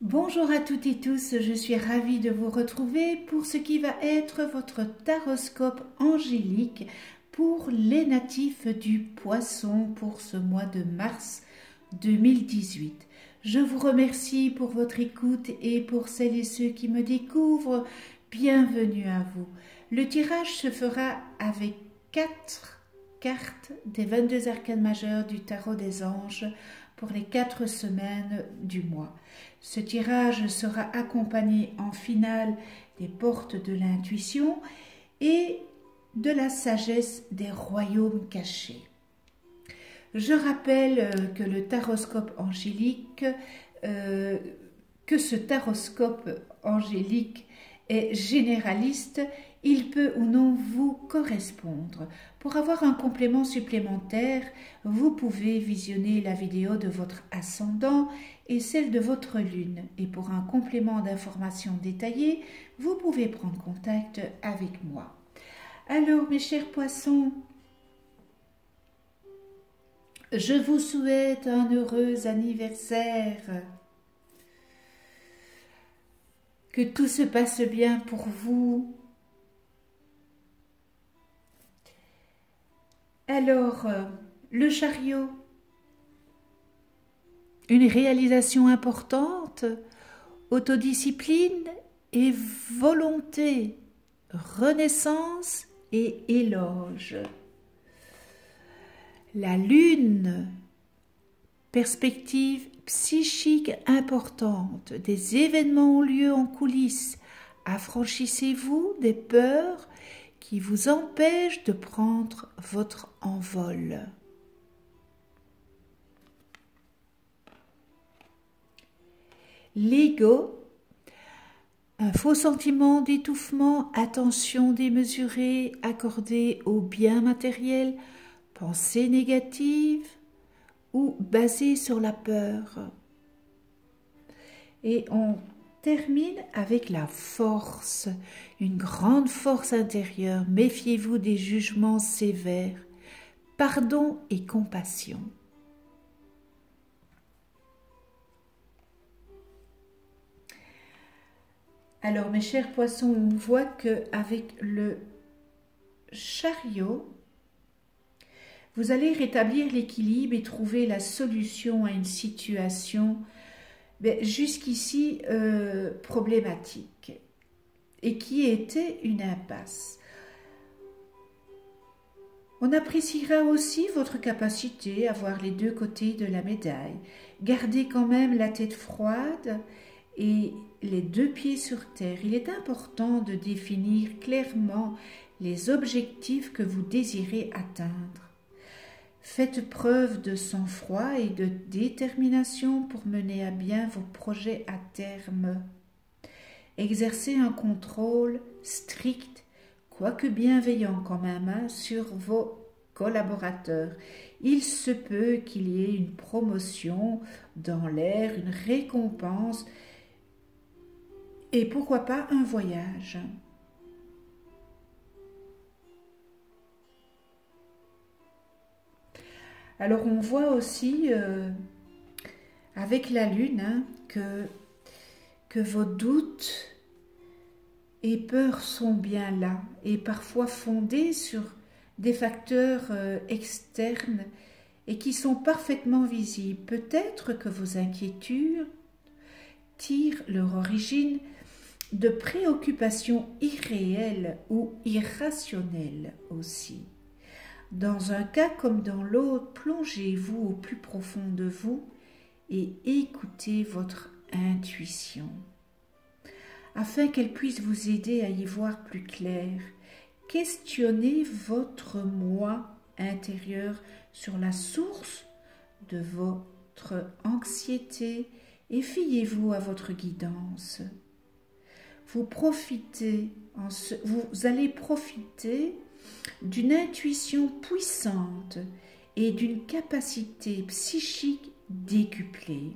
Bonjour à toutes et tous, je suis ravie de vous retrouver pour ce qui va être votre taroscope angélique pour les natifs du Poisson pour ce mois de mars 2018. Je vous remercie pour votre écoute et pour celles et ceux qui me découvrent, bienvenue à vous. Le tirage se fera avec 4 cartes des 22 arcanes majeures du tarot des anges pour les 4 semaines du mois. Ce tirage sera accompagné en finale des portes de l'intuition et de la sagesse des royaumes cachés. Je rappelle que le taroscope angélique, ce taroscope angélique est généraliste, il peut ou non vous correspondre. Pour avoir un complément supplémentaire, vous pouvez visionner la vidéo de votre ascendant et celle de votre lune. Et pour un complément d'information détaillé, vous pouvez prendre contact avec moi. Alors, mes chers poissons, je vous souhaite un heureux anniversaire. Que tout se passe bien pour vous. Alors, le chariot, une réalisation importante, autodiscipline et volonté, renaissance et éloge. La lune, perspective psychique importante, des événements ont lieu en coulisses. Affranchissez-vous des peurs qui vous empêchent de prendre votre envol. L'ego, un faux sentiment d'étouffement, attention démesurée accordée aux biens matériels, pensées négatives ou basées sur la peur. Et on termine avec la force, une grande force intérieure. Méfiez-vous des jugements sévères, pardon et compassion. Alors mes chers poissons, on voit qu'avec le chariot, vous allez rétablir l'équilibre et trouver la solution à une situation jusqu'ici problématique et qui était une impasse. On appréciera aussi votre capacité à voir les deux côtés de la médaille. Gardez quand même la tête froide et les deux pieds sur terre. Il est important de définir clairement les objectifs que vous désirez atteindre. Faites preuve de sang-froid et de détermination pour mener à bien vos projets à terme. Exercez un contrôle strict, quoique bienveillant quand même, sur vos collaborateurs. Il se peut qu'il y ait une promotion dans l'air, une récompense et pourquoi pas un voyage. Alors on voit aussi avec la lune que vos doutes et peurs sont bien là et parfois fondés sur des facteurs externes et qui sont parfaitement visibles. Peut-être que vos inquiétudes tirent leur origine de préoccupations irréelles ou irrationnelles aussi. Dans un cas comme dans l'autre, plongez-vous au plus profond de vous et écoutez votre intuition, afin qu'elle puisse vous aider à y voir plus clair. Questionnez votre moi intérieur sur la source de votre anxiété et fiez-vous à votre guidance. Vous allez profiter d'une intuition puissante et d'une capacité psychique décuplée.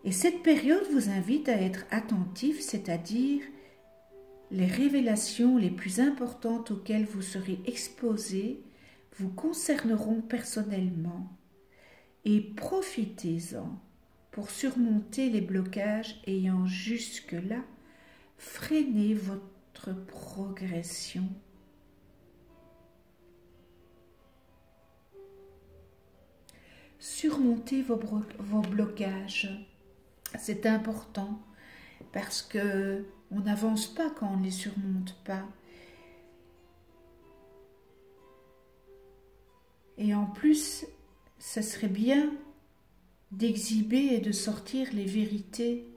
Et cette période vous invite à être attentif, c'est-à-dire les révélations les plus importantes auxquelles vous serez exposé vous concerneront personnellement. Et profitez-en. pour surmonter les blocages ayant jusque-là freiné votre progression. Surmonter vos blocages, c'est important parce que on n'avance pas quand on ne les surmonte pas. Et en plus, ça serait bien d'exhiber et de sortir les vérités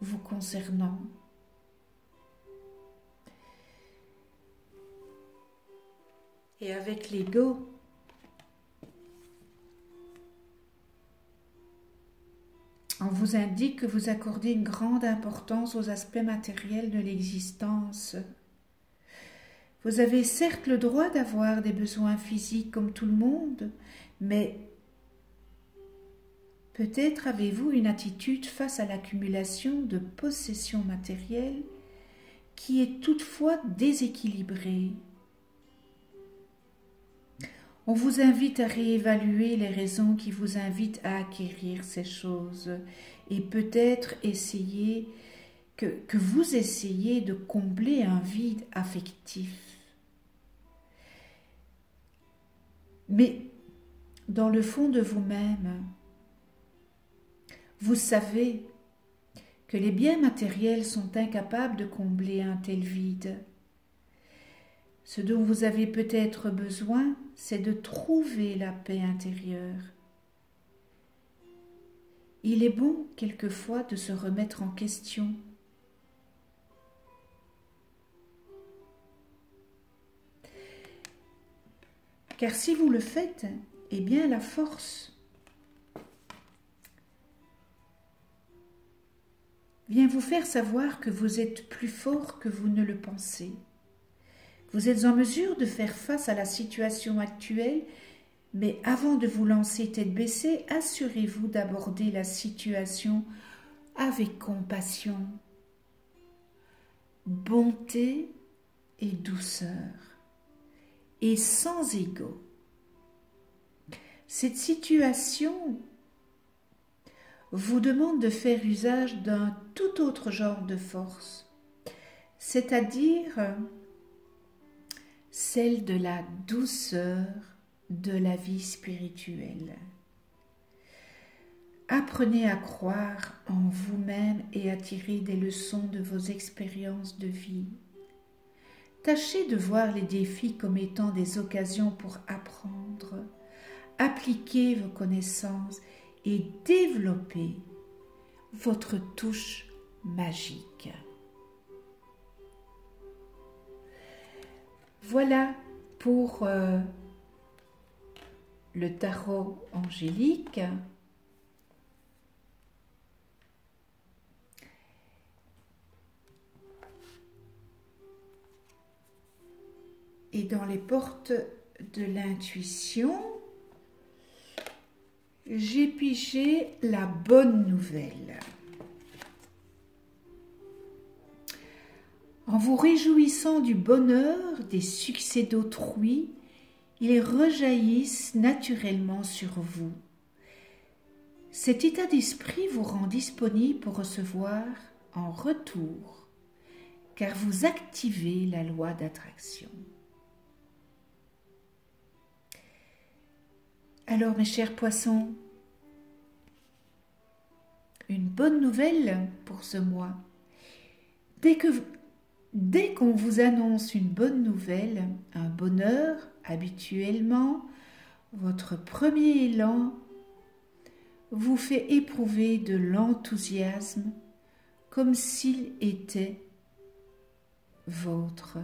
vous concernant. Et avec l'ego, on vous indique que vous accordez une grande importance aux aspects matériels de l'existence. Vous avez certes le droit d'avoir des besoins physiques comme tout le monde, mais peut-être avez-vous une attitude face à l'accumulation de possessions matérielles qui est toutefois déséquilibrée. On vous invite à réévaluer les raisons qui vous invitent à acquérir ces choses et peut-être essayer que vous essayez de combler un vide affectif. Mais dans le fond de vous-même, vous savez que les biens matériels sont incapables de combler un tel vide. Ce dont vous avez peut-être besoin, c'est de trouver la paix intérieure. Il est bon quelquefois de se remettre en question. Car si vous le faites, eh bien la force vient vous faire savoir que vous êtes plus fort que vous ne le pensez. Vous êtes en mesure de faire face à la situation actuelle, mais avant de vous lancer tête baissée, assurez-vous d'aborder la situation avec compassion, bonté et douceur, et sans ego. Cette situation vous demande de faire usage d'un tout autre genre de force, c'est-à-dire celle de la douceur de la vie spirituelle. Apprenez à croire en vous-même et à tirer des leçons de vos expériences de vie. Tâchez de voir les défis comme étant des occasions pour apprendre, appliquer vos connaissances et développer votre touche magique. Voilà pour le tarot angélique. Et dans les portes de l'intuition, j'ai pigé la bonne nouvelle. En vous réjouissant du bonheur, des succès d'autrui, ils rejaillissent naturellement sur vous. Cet état d'esprit vous rend disponible pour recevoir en retour, car vous activez la loi d'attraction. Alors, mes chers poissons, une bonne nouvelle pour ce mois. Dès qu'on vous annonce une bonne nouvelle, un bonheur, habituellement, votre premier élan vous fait éprouver de l'enthousiasme comme s'il était vôtre.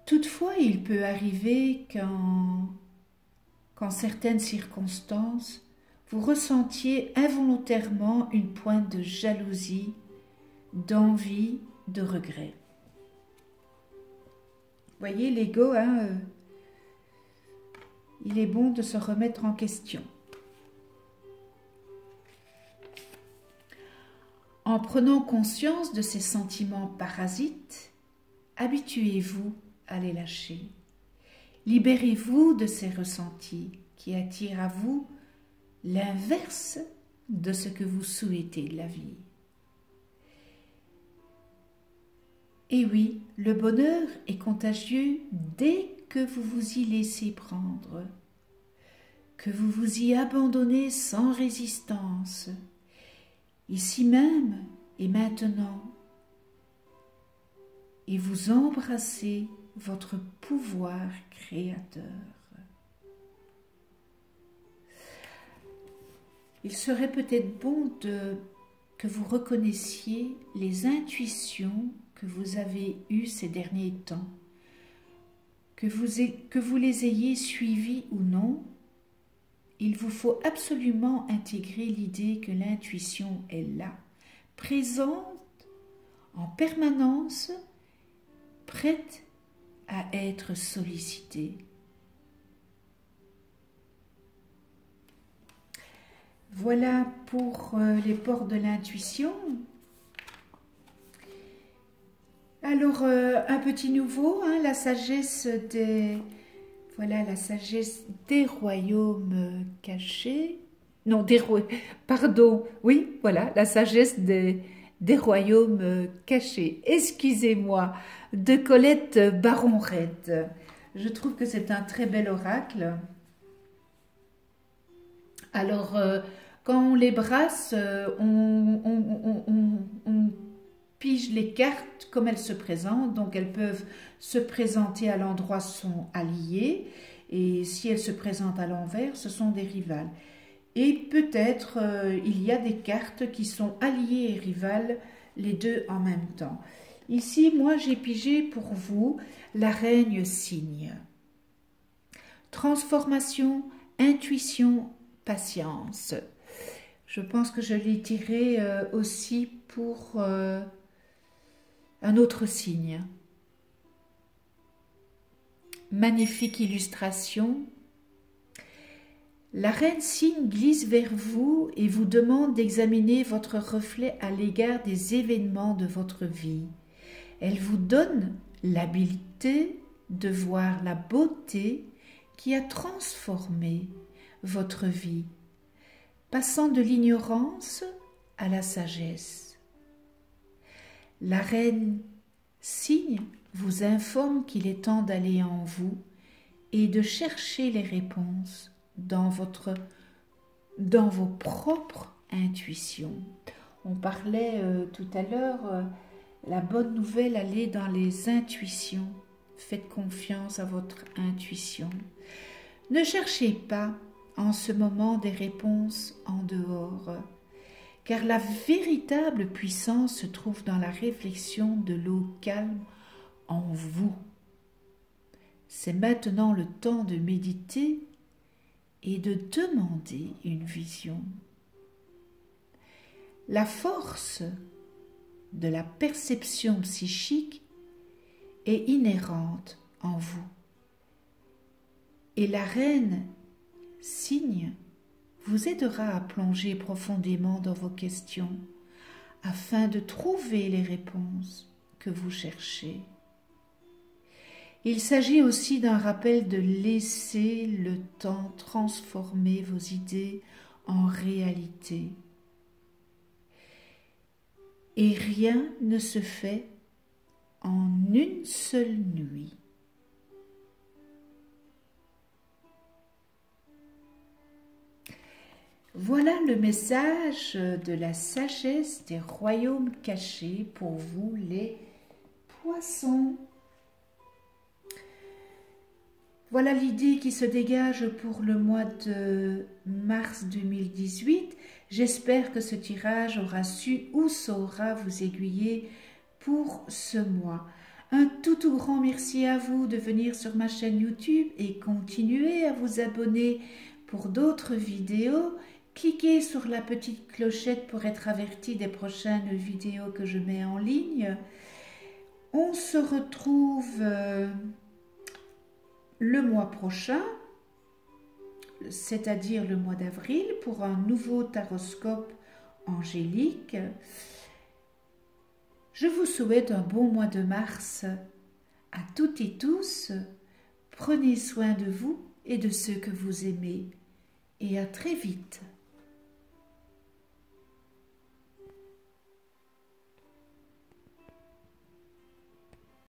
Toutefois, il peut arriver qu'en certaines circonstances, vous ressentiez involontairement une pointe de jalousie, d'envie, de regret. Voyez, l'ego, il est bon de se remettre en question. En prenant conscience de ces sentiments parasites, habituez-vous à les lâcher Libérez-vous de ces ressentis qui attirent à vous l'inverse de ce que vous souhaitez de la vie. Et oui, le bonheur est contagieux dès que vous vous y laissez prendre, que vous vous y abandonnez sans résistance, ici même et maintenant, et vous embrassez votre pouvoir créateur. Il serait peut-être bon que vous reconnaissiez les intuitions que vous avez eues ces derniers temps, que vous les ayez suivies ou non. Il vous faut absolument intégrer l'idée que l'intuition est là, présente en permanence, prête à être sollicitée. Voilà pour les portes de l'intuition. Alors, un petit nouveau, hein, la sagesse des... Voilà, la sagesse des royaumes cachés. Non, pardon, oui, voilà, la sagesse des royaumes cachés. Excusez-moi, de Colette Baron-Red. Je trouve que c'est un très bel oracle. Alors, quand on les brasse, on pige les cartes comme elles se présentent. Donc, elles peuvent se présenter à l'endroit sont alliées. Et si elles se présentent à l'envers, ce sont des rivales. Et peut-être il y a des cartes qui sont alliées et rivales, les deux en même temps. Ici, moi, j'ai pigé pour vous la reine cygne. Transformation, intuition, patience. Je pense que je l'ai tiré aussi pour un autre signe. Magnifique illustration. La reine cygne glisse vers vous et vous demande d'examiner votre reflet à l'égard des événements de votre vie. Elle vous donne l'habilité de voir la beauté qui a transformé votre vie, passant de l'ignorance à la sagesse. La reine cygne vous informe qu'il est temps d'aller en vous et de chercher les réponses dans vos propres intuitions. On parlait tout à l'heure, la bonne nouvelle, elle est dans les intuitions. Faites confiance à votre intuition. Ne cherchez pas en ce moment des réponses en dehors, car la véritable puissance se trouve dans la réflexion de l'eau calme en vous. C'est maintenant le temps de méditer et de demander une vision. La force de la perception psychique est inhérente en vous. Et la reine cygne vous aidera à plonger profondément dans vos questions afin de trouver les réponses que vous cherchez. Il s'agit aussi d'un rappel de laisser le temps transformer vos idées en réalité. Et rien ne se fait en une seule nuit. Voilà le message de la sagesse des royaumes cachés pour vous les poissons. Voilà l'idée qui se dégage pour le mois de mars 2018. J'espère que ce tirage aura su ou saura vous aiguiller pour ce mois. Un tout grand merci à vous de venir sur ma chaîne YouTube et continuez à vous abonner pour d'autres vidéos. Cliquez sur la petite clochette pour être averti des prochaines vidéos que je mets en ligne. On se retrouve le mois prochain, c'est-à-dire le mois d'avril, pour un nouveau taroscope angélique. Je vous souhaite un bon mois de mars à toutes et tous. Prenez soin de vous et de ceux que vous aimez. Et à très vite.